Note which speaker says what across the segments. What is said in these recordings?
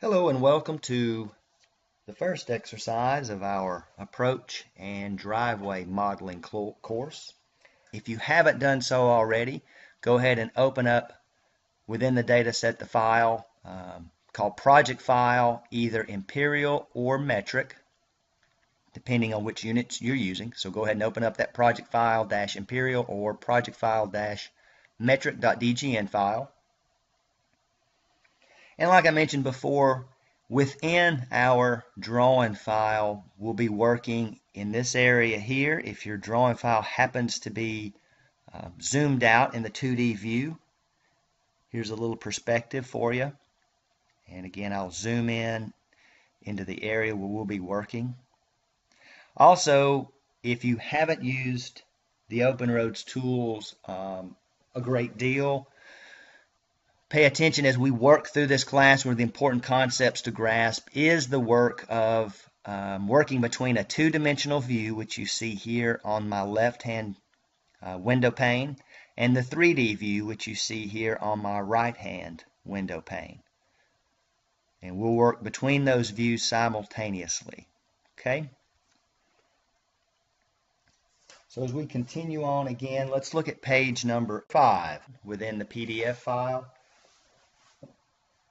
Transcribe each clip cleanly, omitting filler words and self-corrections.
Speaker 1: Hello and welcome to the first exercise of our approach and driveway modeling course. If you haven't done so already, go ahead and open up within the data set the file called project file, either imperial or metric, depending on which units you're using. So go ahead and open up that project file -imperial or project file -metric.dgn file. And like I mentioned before, within our drawing file, we'll be working in this area here. If your drawing file happens to be zoomed out in the 2D view, here's a little perspective for you. And again, I'll zoom in into the area where we'll be working. Also, if you haven't used the Open Roads tools a great deal, pay attention as we work through this class. One of the important concepts to grasp is the work of working between a two-dimensional view, which you see here on my left-hand window pane, and the 3D view, which you see here on my right-hand window pane. And we'll work between those views simultaneously. Okay? So as we continue on again, let's look at page number 5 within the PDF file.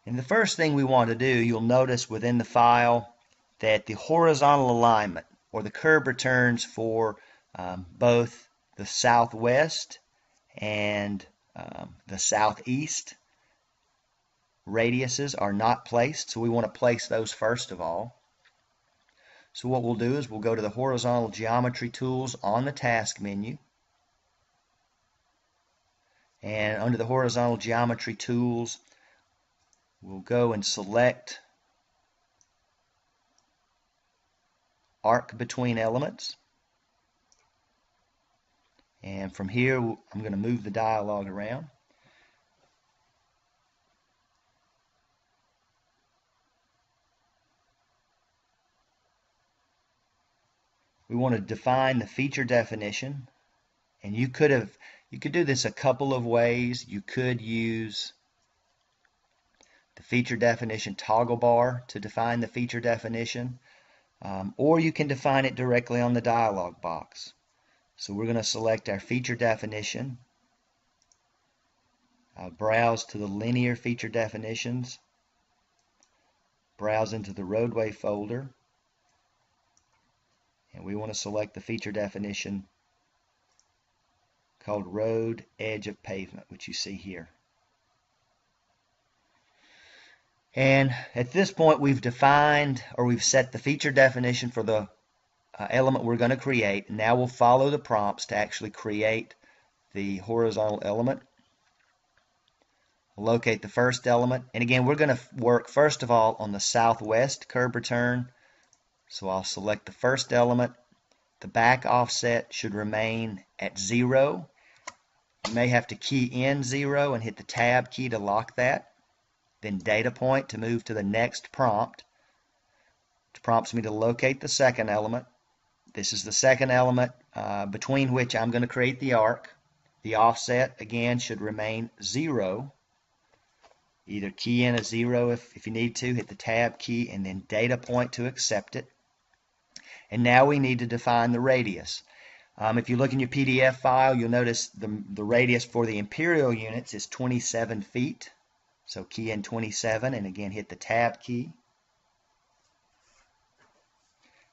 Speaker 1: And the first thing we want to do, you'll notice within the file that the horizontal alignment or the curb returns for both the southwest and the southeast radiuses are not placed. So we want to place those first of all. So what we'll do is we'll go to the horizontal geometry tools on the task menu. And under the horizontal geometry tools, we'll go and select arc between elements. And from here, I'm going to move the dialog around. We want to define the feature definition, and you could do this a couple of ways. You could use the feature definition toggle bar to define the feature definition, or you can define it directly on the dialog box. So we're going to select our feature definition. I'll browse to the linear feature definitions, browse into the roadway folder, and we want to select the feature definition called road edge of pavement, which you see here. And at this point, we've defined or we've set the feature definition for the element we're going to create. Now we'll follow the prompts to actually create the horizontal element. We'll locate the first element. And again, we're going to work first of all on the southwest curb return. So I'll select the first element. The back offset should remain at 0. You may have to key in 0 and hit the tab key to lock that. Then data point to move to the next prompt. It prompts me to locate the second element. This is the second element between which I'm going to create the arc. The offset, again, should remain 0. Either key in a 0 if you need to, hit the tab key, and then data point to accept it. And now we need to define the radius. If you look in your PDF file, you'll notice the radius for the imperial units is 27 feet. So key in 27 and again hit the tab key.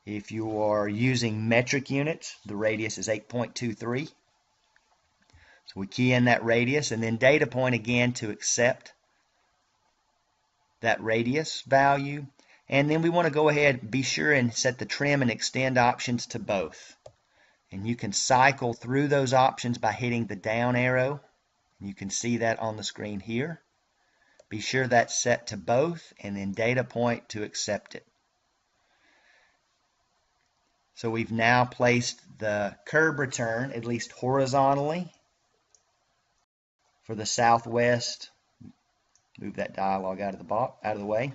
Speaker 1: If you are using metric units, the radius is 8.23. So we key in that radius and then data point again to accept that radius value. And then we want to go ahead and be sure and set the trim and extend options to both. And you can cycle through those options by hitting the down arrow. You can see that on the screen here. Be sure that's set to both and then data point to accept it. So we've now placed the curb return, at least horizontally, for the southwest. Move that dialog out of the way.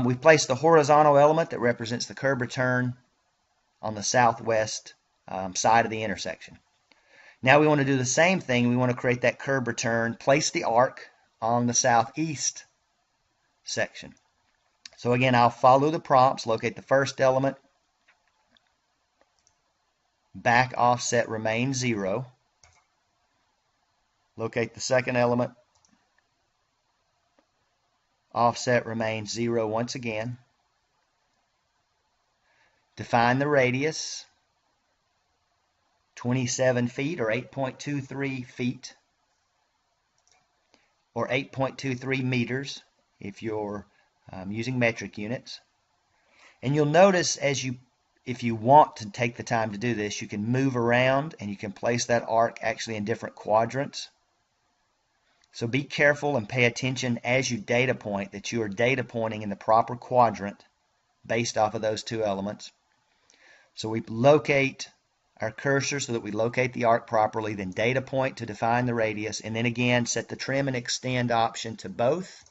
Speaker 1: We've placed the horizontal element that represents the curb return on the southwest side of the intersection. Now we want to do the same thing. We want to create that curb return, place the arc on the southeast section. So again, I'll follow the prompts, locate the first element, back offset remains 0. Locate the second element, offset remains 0 once again. Define the radius, 27 feet or 8.23 feet, or 8.23 meters if you're using metric units. And you'll notice if you want to take the time to do this, you can move around and you can place that arc actually in different quadrants. So be careful and pay attention as you data point that you are data pointing in the proper quadrant based off of those two elements. So we locate our cursor so that we locate the arc properly, then data point to define the radius, and then again set the trim and extend option to both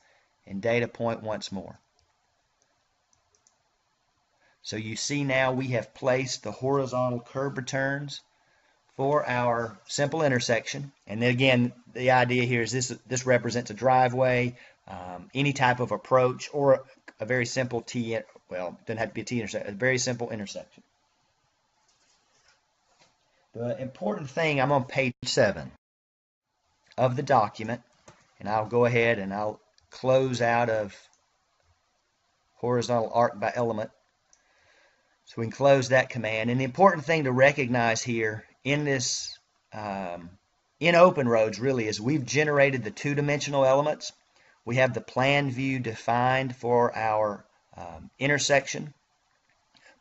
Speaker 1: and data point once more. So you see now we have placed the horizontal curb returns for our simple intersection. And then again, the idea here is this represents a driveway, any type of approach, or a very simple well, it doesn't have to be a T intersection, a very simple intersection. The important thing, I'm on page 7 of the document, and I'll go ahead and I'll close out of horizontal arc by element. So we can close that command. And the important thing to recognize here in this, in open roads really, is we've generated the two-dimensional elements. We have the plan view defined for our intersection,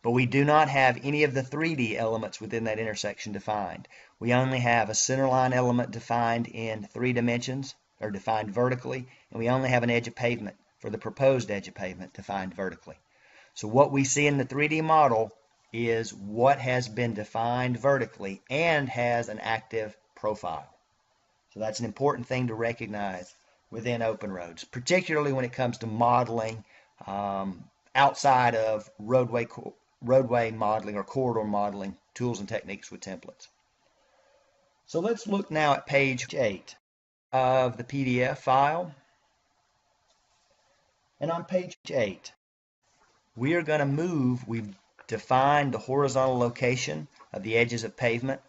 Speaker 1: but we do not have any of the 3D elements within that intersection defined. We only have a centerline element defined in 3 dimensions, or defined vertically, and we only have an edge of pavement for the proposed edge of pavement defined vertically. So what we see in the 3D model is what has been defined vertically and has an active profile. So that's an important thing to recognize within open roads, particularly when it comes to modeling outside of roadway modeling or corridor modeling tools and techniques with templates. So let's look now at page 8 of the PDF file. And on page 8, we are going to move, we've defined the horizontal location of the edges of pavement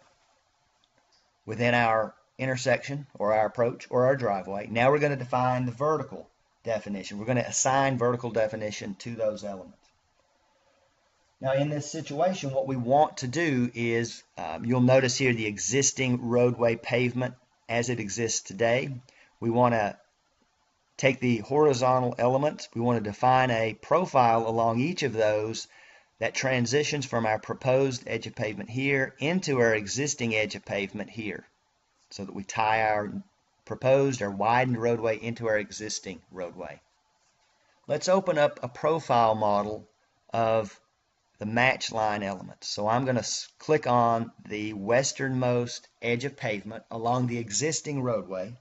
Speaker 1: within our intersection or our approach or our driveway. Now we're going to define the vertical definition. We're going to assign vertical definition to those elements. Now in this situation, what we want to do is, you'll notice here the existing roadway pavement as it exists today. We want to take the horizontal elements. We want to define a profile along each of those that transitions from our proposed edge of pavement here into our existing edge of pavement here, so that we tie our proposed or widened roadway into our existing roadway. Let's open up a profile model of the match line elements. So I'm going to click on the westernmost edge of pavement along the existing roadway.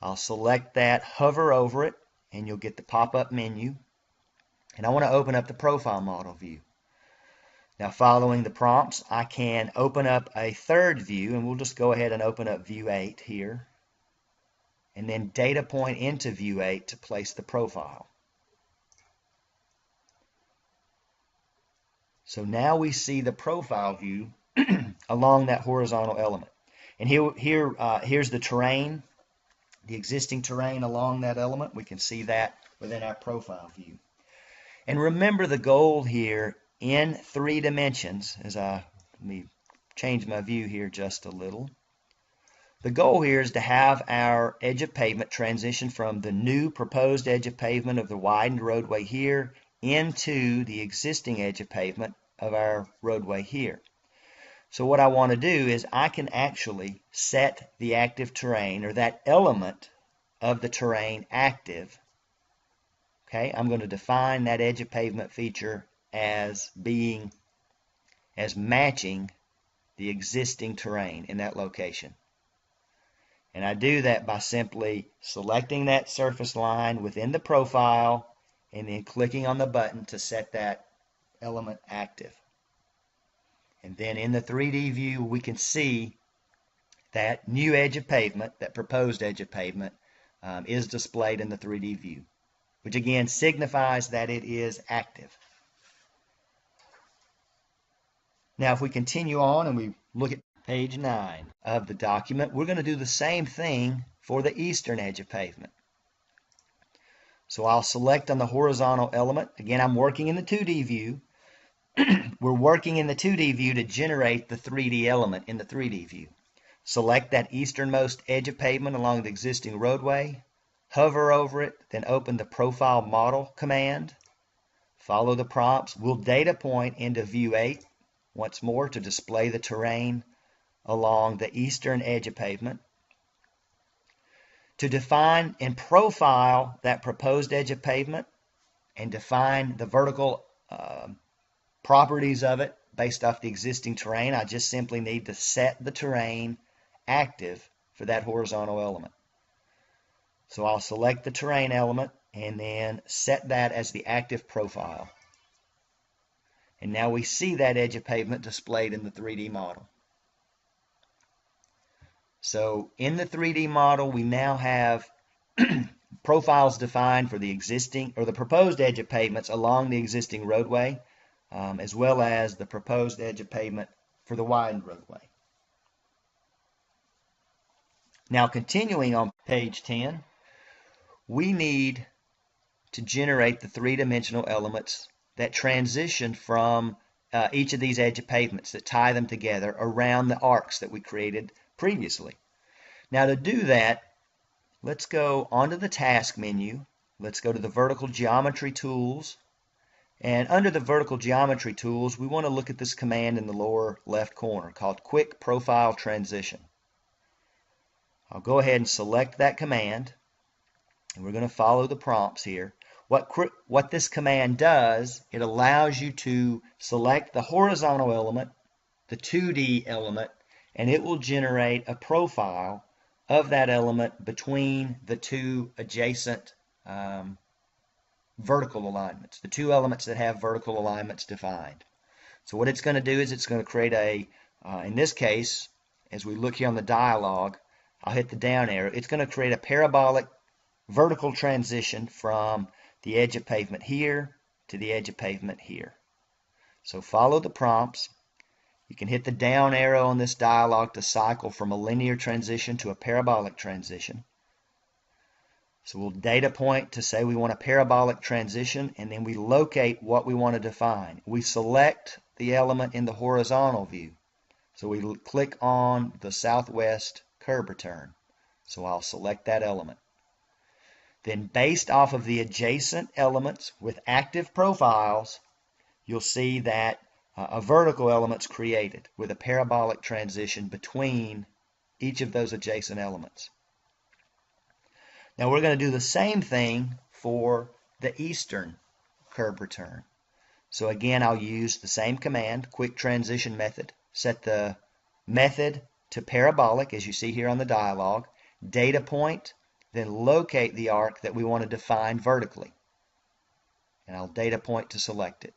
Speaker 1: I'll select that, hover over it, and you'll get the pop-up menu. And I want to open up the profile model view. Now following the prompts, I can open up a third view, and we'll just go ahead and open up view 8 here. And then data point into view 8 to place the profile. So now we see the profile view along that horizontal element. And here's the terrain, the existing terrain along that element. We can see that within our profile view. And remember the goal here in 3 dimensions, let me change my view here just a little. The goal here is to have our edge of pavement transition from the new proposed edge of pavement of the widened roadway here into the existing edge of pavement of our roadway here. So what I want to do is I can actually set the active terrain, or that element of the terrain, active. Okay, I'm going to define that edge of pavement feature as matching the existing terrain in that location. And I do that by simply selecting that surface line within the profile and then clicking on the button to set that element active. And then in the 3D view, we can see that new edge of pavement, that proposed edge of pavement, is displayed in the 3D view, which again signifies that it is active. Now, if we continue on and we look at page 9 of the document, we're going to do the same thing for the eastern edge of pavement. So I'll select on the horizontal element. Again, I'm working in the 2D view. We're working in the 2D view to generate the 3D element in the 3D view. Select that easternmost edge of pavement along the existing roadway, hover over it, then open the Profile Model command. Follow the prompts. We'll data point into View 8 once more to display the terrain along the eastern edge of pavement. To define and profile that proposed edge of pavement and define the vertical properties of it based off the existing terrain, I just simply need to set the terrain active for that horizontal element. So I'll select the terrain element and then set that as the active profile. And now we see that edge of pavement displayed in the 3D model. So in the 3D model, we now have profiles defined for the existing or the proposed edge of pavements along the existing roadway, as well as the proposed edge of pavement for the widened roadway. Now, continuing on page 10, we need to generate the three-dimensional elements that transition from each of these edge of pavements, that tie them together around the arcs that we created previously. Now, to do that, let's go onto the task menu. Let's go to the vertical geometry tools. And under the vertical geometry tools, we want to look at this command in the lower left corner called Quick Profile Transition. I'll go ahead and select that command, and we're going to follow the prompts here. What this command does, it allows you to select the horizontal element, the 2D element, and it will generate a profile of that element between the two adjacent vertical alignments, the two elements that have vertical alignments defined. So what it's going to do is it's going to create a, in this case, as we look here on the dialog, I'll hit the down arrow, it's going to create a parabolic vertical transition from the edge of pavement here to the edge of pavement here. So follow the prompts. You can hit the down arrow on this dialog to cycle from a linear transition to a parabolic transition. So we'll data point to say we want a parabolic transition, and then we locate what we want to define. We select the element in the horizontal view. So we click on the southwest curb return. So I'll select that element. Then based off of the adjacent elements with active profiles, you'll see that a vertical element's created with a parabolic transition between each of those adjacent elements. Now we're going to do the same thing for the eastern curb return. So again, I'll use the same command, Quick Transition Method, set the method to parabolic, as you see here on the dialog, data point, then locate the arc that we want to define vertically. And I'll data point to select it.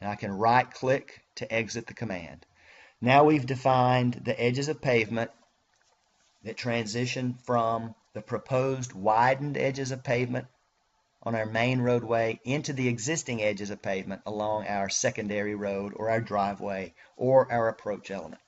Speaker 1: And I can right click to exit the command. Now we've defined the edges of pavement that transition from the proposed widened edges of pavement on our main roadway into the existing edges of pavement along our secondary road or our driveway or our approach element.